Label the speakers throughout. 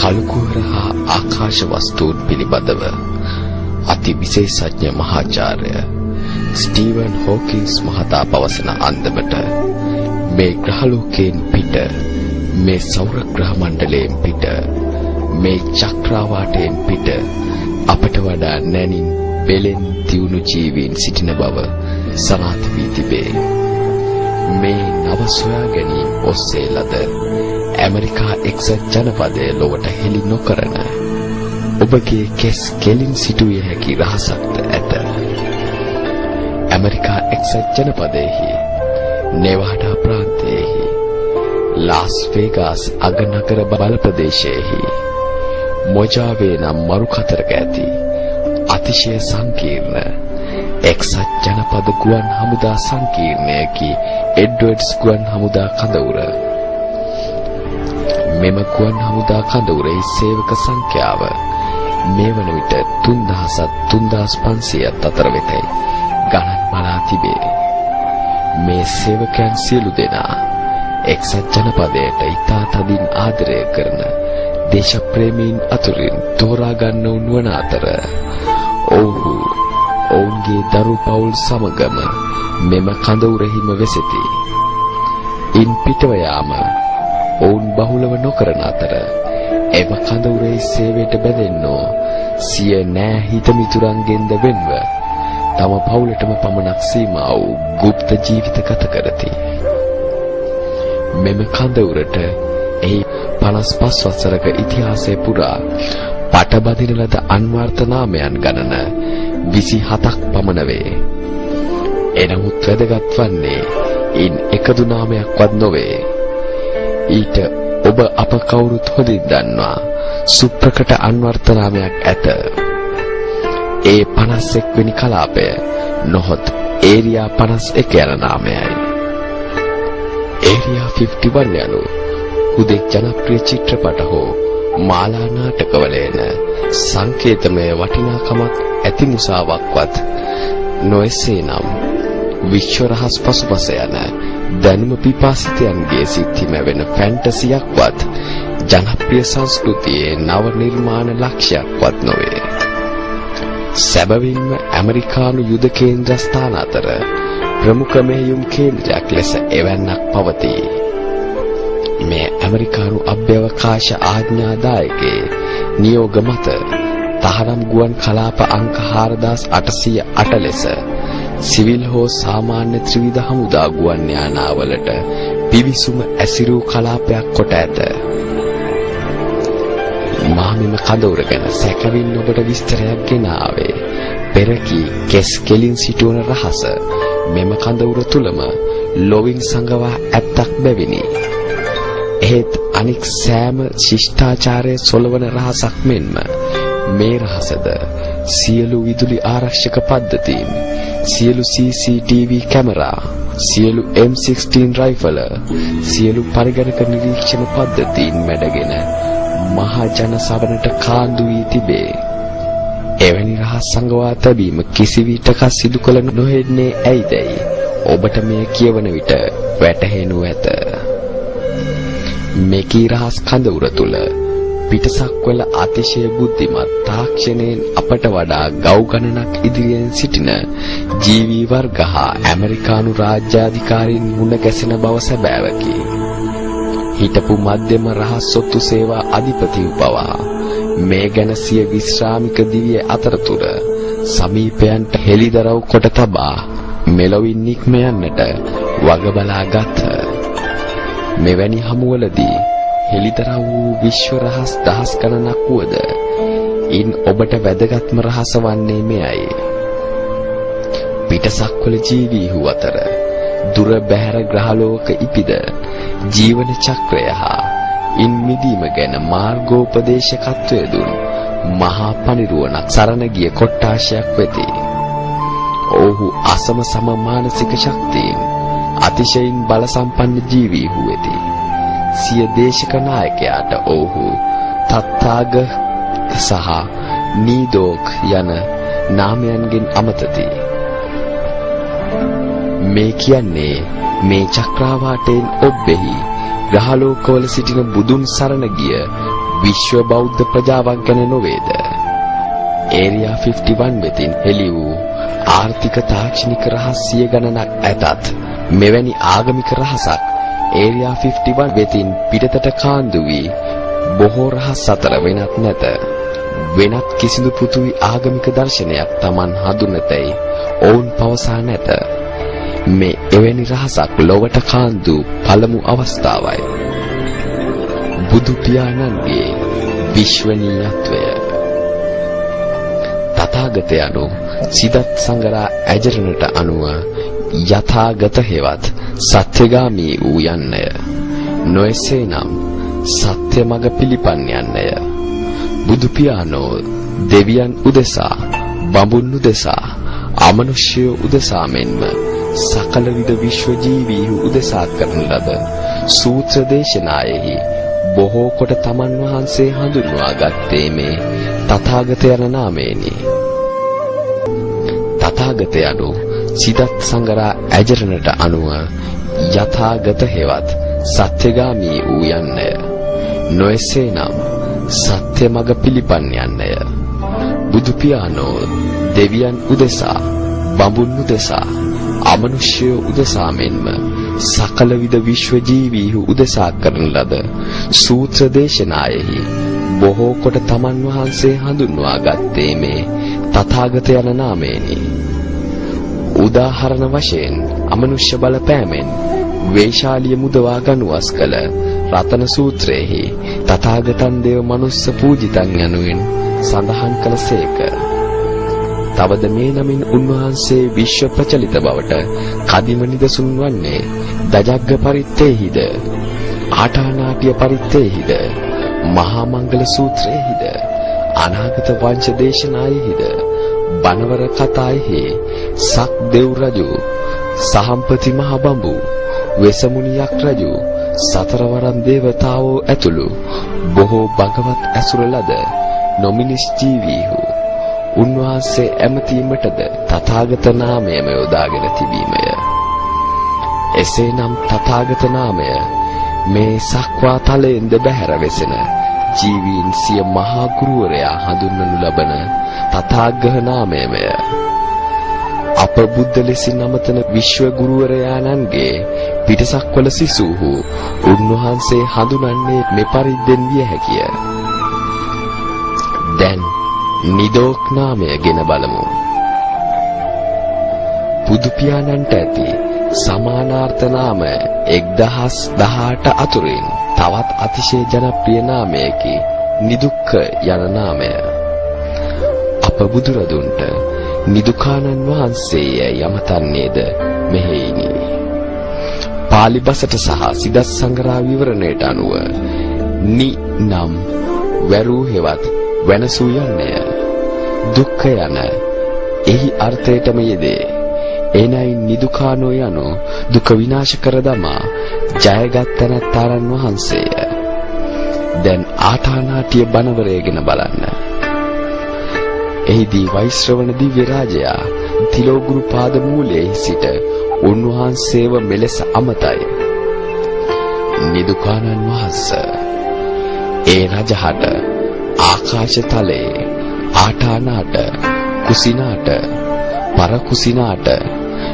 Speaker 1: කළුකුවර හා ආකාශ වස්තුන් පිළිබඳව අති විශේෂඥ මහාචාර්ය ස්ටීවන් හොකින්ස් මහතා පවසන අන්දමට මේ ග්‍රහලෝකයෙන් පිට, මේ සෞර ග්‍රහ මණ්ඩලයෙන් පිට, මේ චක්‍රාවාටයෙන් පිට අපට වඩා නැණින් පෙළෙන් තියුණු ජීවීන් සිටින බව සනාථ වී තිබේ. මේ නව සොයා ගැනීම ඔස්සේ ලද ඇමරිකා එක්සත් ජනපදය ලොවට හෙළි නොකරන ඔබගේ කෙස් කෙලින් සිටුවිය හැකි රහසක්ද ඇත. ඇමරිකා එක්සත් ජනපදයෙහි නෙවාඩා ප්‍රාන්තයෙහි ලාස් වේගාස් අගනගර බල ප්‍රදේශයෙහි මොජාවේ නම් මරු කතරක ඇති අතිශය සංකීර්ණ එක්සත් ජනපද ගුවන් හමුදා සංකීර්ණයකි එඩ්වර්ඩ්ස් ගුවන් හමුදා කඳවුර. මෙම ගුවන් හමුදා කඳවුරේ සේවක සංඛ්‍යාව මේ වන විට 3500ත් අතර වෙතයි ගණන් බලා තිබේ. මේ සේවකයන් සියලු දෙනා එක්සත් ජනපදයට ඉතා තදින් ආදරය කරන දේශප්‍රේමීන් අතුරින් තෝරා ගන්නවුන් වන අතර ඔවුහු ඔවුන්ගේ දරු පවුල් සමගම මෙම කඳවුරෙහිම වෙසෙති. ඉන් පිටව යාම ඔවුන් බහුලව නොකරන අතර එම කඳවුරේ සේවයට බැඳෙන්නෝ සිය නෑ හිත මිතුරන්ගෙන්ද වෙන්ව තම පවුලටම පමණක් සීමා වූ গুপ্ত ජීවිත ගත කරති. මෙම කඳවුරට එහි 55 වසරක ඉතිහාසය පුරා පටබදින ලද අන්වර්ථ නාමයන් ගණන 27ක් පමණ වේ. එනමුත් වැදගත් වන්නේ ඉන් එකදු නාමයක්වත් නොවේ. ඊට ඔබ අප කවුරුත් හොඳින් දන්නා සුප්‍රකට අන්වර්ථ නාමයක් ඇත. ඒ 51 වෙනි කලාපය නොහොත් ඒරියා 51 යන නාමයයි. ඒරියා 51 යනු හුදෙක් ජනප්‍රිය චිත්‍රපට හෝ මාලා නාටකවල එන සංකේතමය වටිනාකමක් ඇති මුසාවක්වත් නොඑසේනම් විශ්ව රහස් පසුපස යන දැනුම පිපාසිතයන්ගේ සිත්හි මැවෙන ෆැන්ටසියක්වත් ජනප්‍රිය සංස්කෘතියේ නව නිර්මාණ ලක්ෂයක්වත් නොවේ. සැබවින්ම ඇමරිකානු යුද කේන්ද්‍රස්ථාන අතර ප්‍රමුඛ මෙහෙයුම් කේන්ද්‍රයක් ලෙස එවැන්නක් පවතී. මේ ඇමරිකානු අභ්‍යවකාශ ආඥාදායකගේ නියෝග මත තහනම් ගුවන් කලාප අංක 4808 ලෙස සිවිල් හෝ සාමාන්‍ය ත්‍රිවිධ හමුදා ගුවන් යානාවලට පිවිසුම ඇසිරූ කලාපයක් කොට ඇත. මා මෙම කඳවුර ගැන සැකවින් ඔබට විස්තරයක් ගෙන ආවේ පෙරකී කෙස් කෙලින් සිටුවන රහස මෙම කඳවුර තුලම ලොවින් සංගවා ඇත්තක් බැවිනි. එහෙත් අනික් සෑම ශිෂ්ටාචාරයේ සොලවන රහසක් මෙන්ම මේ රහසද සියලු විදුලි ආරක්ෂක පද්ධතීන්, සියලු CCTV කැමරා, සියලු M16 රයිෆල, සියලු පරිගණක නිරීක්ෂණ පද්ධතීන් මැඩගෙන මහා ජන සබනට කාන්දු වී තිබේ. එවැනි රහස් සංගවා තැබීම කිසිවිටක සිදු කළ නොහෙන්නේ ඇයිදයි ඔබට මේ කියවන විට වැටහෙනු ඇත. මේකී රහස් කඳවුර තුල පිටසක්වල අතිශය බුද්ධිමත් තාක්ෂණයෙන් අපට වඩා ගව් ගණනක් ඉදිරියෙන් සිටින ජීවී වර්ග හා ඇමරිකානු රාජ්‍යාධිකාරීන් මුණ ගැසෙන බව සැබෑවකි. හිටපු මධ්‍යම රහස් සොත්තු සේවා අධිපති පවා මේ ගැන සිය විශ්‍රාමික දිවිය අතරතුර සමීපයන්ට හෙළිදරව් කොට තබා මෙලොවින් නික්ම යන්නට වග බලා ගත්හ. මෙවැනි හමුවලදී හෙළිදරව් වූ විශ්ව රහස් දහස් ගණනක් වුවද ඉන් ඔබට වැදගත්ම රහස වන්නේ මෙයයි. පිටසක්වල ජීවීහු අතර දුර බැහැර ග්‍රහලෝක ඉපිද ජීවන චක්‍රය හා ඉන් මිදීම ගැන මාර්ගෝපදේශකත්වය දුන් මහා පණිරුවණක් සරණ ගිය කොට්ටාශයක් වෙති. ඔහු අසම සම මානසික ශක්තියෙන් අතිශයින් බල සම්පන්න ජීවීහු වෙති. සිය දේශක නායකයාට ඔහු තත්තාග සහ නීදෝක් යන නාමයන්ගෙන් අමතති. මේ කියන්නේ මේ චක්‍රාවාටයෙන් ඔබ්බෙහි ග්‍රහලෝකවල සිටින බුදුන් සරණ ගිය විශ්ව බෞද්ධ ප්‍රජාවක් ගැන නොවේද? ඒරියා 51 වෙතින් හෙළි වූ ආර්ථික තාක්ෂණික රහස්‍ය ගණනක් ඇතත් මෙවැනි ආගමික රහසක් ඒරියා 51 වෙතින් පිටතට කාන්දු වී බොහෝ රහස් අතර වෙනත් නැත. වෙනත් කිසිදු පෘථිවි ආගමික දර්ශනයක් Taman හඳුනතයි ඔවුන් පවසා නැත. මේ එවැනි රහසක් ලොවට කාන්දු පළමු අවස්ථාවයි. බුදු පියාණන්ගේ විශ්වනීයත්වය. තථාගතයන්ෝ සිදත් සංගරා ඇජරණට අනුව යථාගත හේවත් සත්‍යගාමී වූ යන්නය. නොයසේනම් සත්‍ය මඟ පිළිපන් යන්නය. බුදු පියාණෝ දෙවියන් උදෙසා, බඹුන් උදෙසා, අමනුෂ්‍යයෝ උදෙසා මෙන්ම සකල විද විශ්ව ජීවීහු උදෙසා කරන ලද සූත්‍ර දේශනායෙහි බොහෝ කොට තමන් වහන්සේ හඳුන්වා ගත්තේ මේ තථාගත යන නාමයෙනි. තථාගතයන්ෝ සිදත් සංගරා ඇජරණට අනුව යථාගත හේවත් සත්‍යගාමී වූ යන්නය. නොයසේනම් සත්‍ය මඟ පිළිපන් යන්නය. බුදු පියාණෝ දෙවියන් උදෙසා, බඹුන් උදෙසා, අමනුෂ්‍යයෝ උදෙසා මෙන්ම සකල විද විශ්ව ජීවීහු උදෙසා කරන ලද සූත්‍ර දේශනායෙහි බොහෝ කොට තමන් වහන්සේ හඳුන්වා ගත්තේ මේ තථාගත යන නාමයෙනි. උදාහරණ වශයෙන් අමනුෂ්‍ය බලපෑමෙන් වේශාලිය මුදවා ගනුවස් කළ රතන සූත්‍රයේහි තථාගතං දේව මනුස්ස පූජිතං යනුවෙන් සඳහන් කළසේක. තවද මේ නමින් උන්වහන්සේ විශ්ව ප්‍රචලිත බවට කදිම නිදසුන් වන්නේ දජග්ග පරිත්තේහිද, ආටානාටිය පරිත්තේහිද, මහා මංගල සූත්‍රයේහිද, අනාගත වංශ දේශනායෙහිද, බණවර කතායෙහි සක් දෙව් රජු, සහම්පති මහ බඹු, වෙසමුණියක් රජු, සතරවරම් දේවතාවෝ ඇතුළු බොහෝ භගවත් ඇසුර ලද නොමිනිස් ජීවීහු උන්වහන්සේ ඇමතීමටද තථාගත නාමයම යොදාගෙන තිබීමය. එසේනම් තථාගත නාමය මේ සක්වා තලයෙන්ද බැහැර වෙසෙන ජීවීන් සිය මහා ගුරුවරයා හඳුන්වනු ලබන තථාගත නාමයමය. අප බුද්ධ ලෙසින් නමතන විශ්ව ගුරුවරයාණන්ගේ පිටසක්වල සිසුහු උන්වහන්සේ හඳුනන්නේ මෙපරිද්දෙන් විය හැකිය. දැන් නිදෝක් නාමය ගෙන බලමු. බුදු පියාණන්ට ඇති සමානාර්ථ නාම 1018 අතුරින් තවත් අතිශය ජනප්‍රිය නාමයකි නිදුක්ඛ යන නාමය. අප බුදුරදුන්ට නිදුකානන් වහන්සේ යමතන්නේද මෙහෙයිනි. පාලි බසට සහ සිදත් සංගරා විවරණයට අනුව නි නම් වැරූ හෙවත් වෙනසූ යන්නය. දුක්ඛ යන එහි අර්ථයටම යෙදේ. එනයි නිදුකානෝ යනු දුක විනාශ කර දමා ජයගත් තැනැත්තාණන් වහන්සේය. දැන් ආටානාටිය බණවරය ගැන බලන්න. එහිදී වෛශ්‍රවණ දිව්‍ය රාජයා තිලෝගුරු පාද මූලයේ සිට උන්වහන්සේව මෙලෙස අමතයි. නිදුකානන් වහන්සේ ඒ රජහට ආකාශ තලයේ ආටානාට, කුසිනාට, පරකුසිනාට,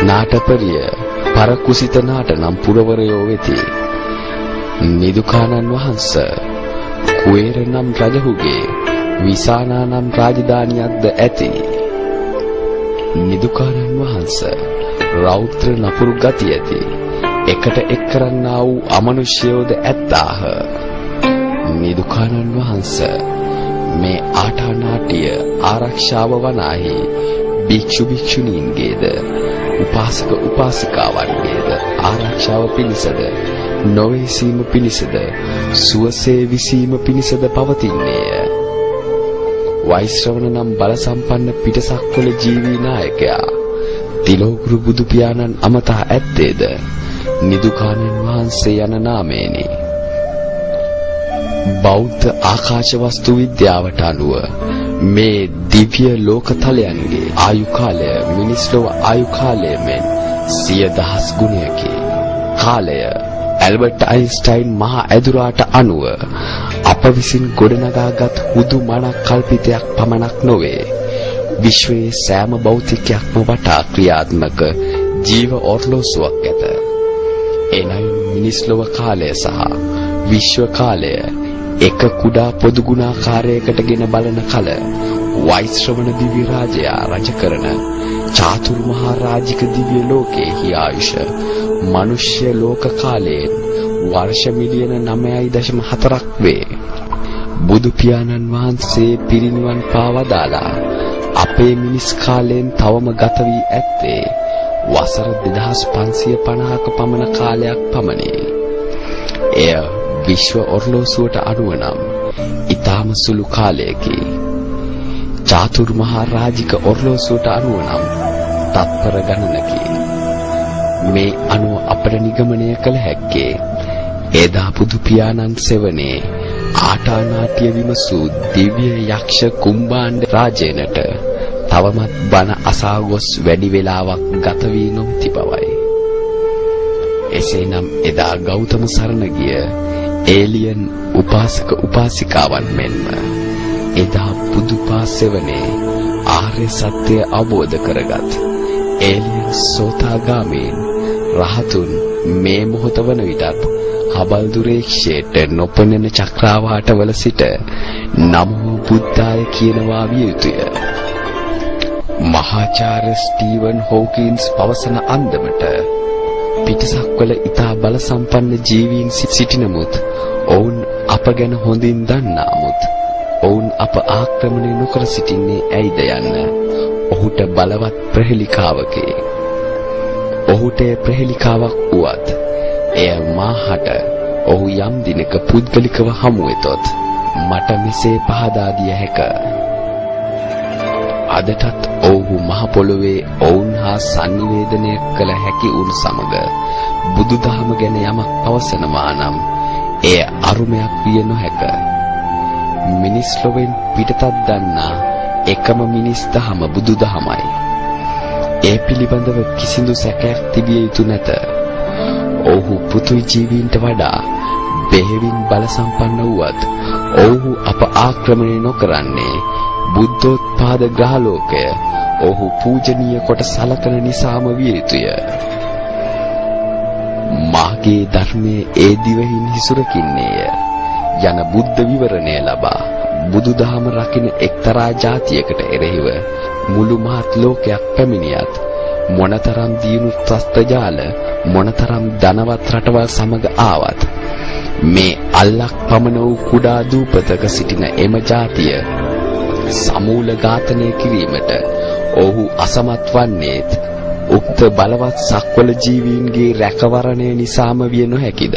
Speaker 1: නාටපරිය, පරකුසිත නාට නම් පුරවරයෝ වෙති. නිදුකානන් වහන්සේ කුවේර නම් රජහුගේ විසානා නම් රාජධානියක්ද ඇති. නිදුකානන් වහන්සේ රෞද්‍ර නපුරු ගති ඇති එකට එක් කරන්නා වූ අමනුෂ්‍යයෝද ඇත්තාහ. නිදුකානන් වහන්සේ මේ ආටානාටිය ආරක්ෂාව වනාහි භික්ෂු භික්ෂුණීන්ගේද උපාසක උපාසිකාවන්ගේද ආරක්ෂාව පිණිසද නොවේසීම පිණිසද සුවසේ විසීම පිණිසද පවතින්නේය. වෛශ්‍රවණ නම් බලසම්පන්න පිටසක්වල ජීවී නායකයා තිලෝගුරු බුදු පියාණන් අමතා ඇත්තේද නිදුකාණන් වහන්සේ යන නාමයෙනි. බෞද්ධ ආකාශ වස්තු විද්‍යාවට අනුව මේ දිව්‍ය ලෝකතලයන්ගේ ආයු කාලය මිනිස් ලොව ආයු කාලය මෙන් 100,000 ගුණයකි. කාලය ඇල්බර්ට් අයින්ස්ටයින් මහා ඇදුරාට අනුව අප විසින් ගොඩනගාගත් හුදු මනක් කල්පිතයක් පමණක් නොවේ. විශ්වයේ සෑම භෞතිකයක්ම වටා ක්‍රියාත්මක ජීව ඔර්ලෝසුවක් ඇත. එනම් මිනිස් ලොව කාලය සහ විශ්ව කාලය එක කුඩා පොදු ගුණාකාරයකට ගෙන බලන කල වෛශ්‍රවණ දිව්‍ය රාජයා රජ කරන චාතුරු මහා රාජික දිව්‍ය ලෝකයේ ආයුෂ මනුෂ්‍ය ලෝක කාලයෙන් වර්ෂ මිලියන 9.4ක් වේ. බුදු පියාණන් වහන්සේ පිරිනිවන් පාවදාලා අපේ මිනිස් කාලයෙන් තවම ගත වී ඇත්තේ වසර 2550ක පමණ කාලයක් පමණි. එය විශ්ව ඔර්ලෝසුවට අනුව නම් ඊටම සුළු කාලයකි. චාතුරු මහා රාජික ඔර්ලෝසුවට අනුව නම් තත්පර ගණනකි. මේ අනුව අපට නිගමනය කළ හැක්කේ එදා බුදු පියාණන් සෙවණේ ආටානාටිය විමසූ දිව්‍ය යක්ෂ කුම්භාණ්ඩ රාජේනට තවමත් බණ අසා ගොස් වැඩි වේලාවක් ගත වී නොමැති බවයි. එසේනම් එදා ගෞතම සරණ ගිය ඒලියන් උපාසක උපාසිකාවන් මෙන්ම එදා බුදුපා සෙවණේ ආර්ය සත්‍ය අවබෝධ කරගත් ඒලියන් සෝතාගාමීන් රහතුන් මේ මොහොත වන විටත් හබල් දුරේක්ෂයට නොපෙනෙන චක්‍රාවාටවල සිට නමෝ බුද්ධාය කියනවා විය යුතුය. මහාචාර්ය ස්ටීවන් හොකින්ස් පවසන අන්දමට පිටසක්වල ඊතා බල සම්පන්න ජීවීන් සිටිනමුත් ඔවුන් අප ගැන හොඳින් දන්නාමුත් ඔවුන් අප ආක්‍රමණය නොකර සිටින්නේ ඇයිද යන්න ඔහුට බලවත් ප්‍රහෙලිකාවකි. ඔහුට ප්‍රහෙලිකාවක් වුවත් එය මාහට ඔහු යම් දිනක පුද්ගලිකව හමු වෙතොත් මට මෙසේ පහදා දිය හැක. අදටත් ඔහු මහ පොළොවේ ඔවුන් හා sannivedanaya කළ හැකි වුණු සමග බුදුදහම ගැන යමක් පවසනවා නම් එය අරුමයක් විය නොහැක. මිනිස් ලොවෙන් පිටතත් දන්නා එකම මිනිස් දහම බුදුදහමයි. ඒ පිළිබඳව කිසිදු සැකයක් තිබිය යුතු නැත. ඔහු පෘථිවි ජීවීන්ට වඩා බෙහෙවින් බල සම්පන්න වුවත් ඔහු අප ආක්‍රමණය නොකරන්නේ බුද්ධෝත්පාද ග්‍රහලෝකය ඔහු පූජනීය කොට සලකන නිසාම විය යුතුය. මාගේ ධර්මයේ ඒ දිවෙහින් හිසුරකින්නේය යන බුද්ධ විවරණය ලබා බුදුදහම රකින්න එක්තරා ජාතියකට එරෙහිව මුළු මහත් ලෝකයක් පැමිණියත් මොනතරම් දියුණු ත්‍ස්තජාල මොනතරම් ධනවත් රටවල් සමග ආවත් මේ අල්ලක් පමණ වූ කුඩා දූපතක සිටින එම ජාතිය සමූල ඝාතනය කිරීමට ඔහු අසමත් වන්නේත් උක්ත බලවත් සක්වල ජීවීන්ගේ රැකවරණය නිසාම විය නොහැකිද?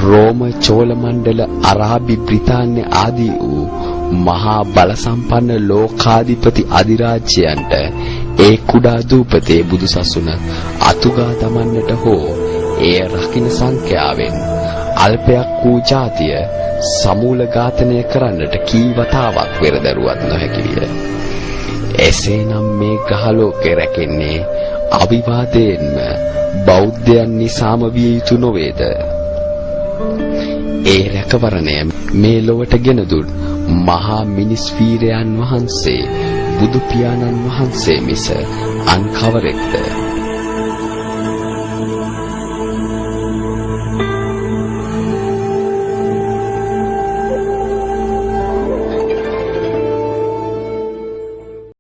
Speaker 1: රෝම චෝල මණ්ඩල අරාබි බ්‍රිතාන්‍ය ආදී වූ මහා බල සම්පන්න ලෝකාධිපති අධිරාජ්‍යයන්ට ඒ කුඩා දූපතේ බුදුසසුන අතුගා දමන්නට හෝ එය රකින්න සංඛ්‍යාවෙන් අල්පයක් වූ ජාතිය සමූල ඝාතනය කරන්නට කී වතාවක් පෙරදරුවත් නොහැකි විය. එසේනම් මේ ග්‍රහලෝකේ රැකෙන්නේ අවිවාදයෙන්ම බෞද්ධයන් නිසාම විය යුතු නොවේද? ඒ රැකවරණය මේ ලොවට ගෙන දුන් මහා මිනිස් වීරයන් වහන්සේ බුදු පියාණන් වහන්සේ මිස අන් කවරෙක්ද?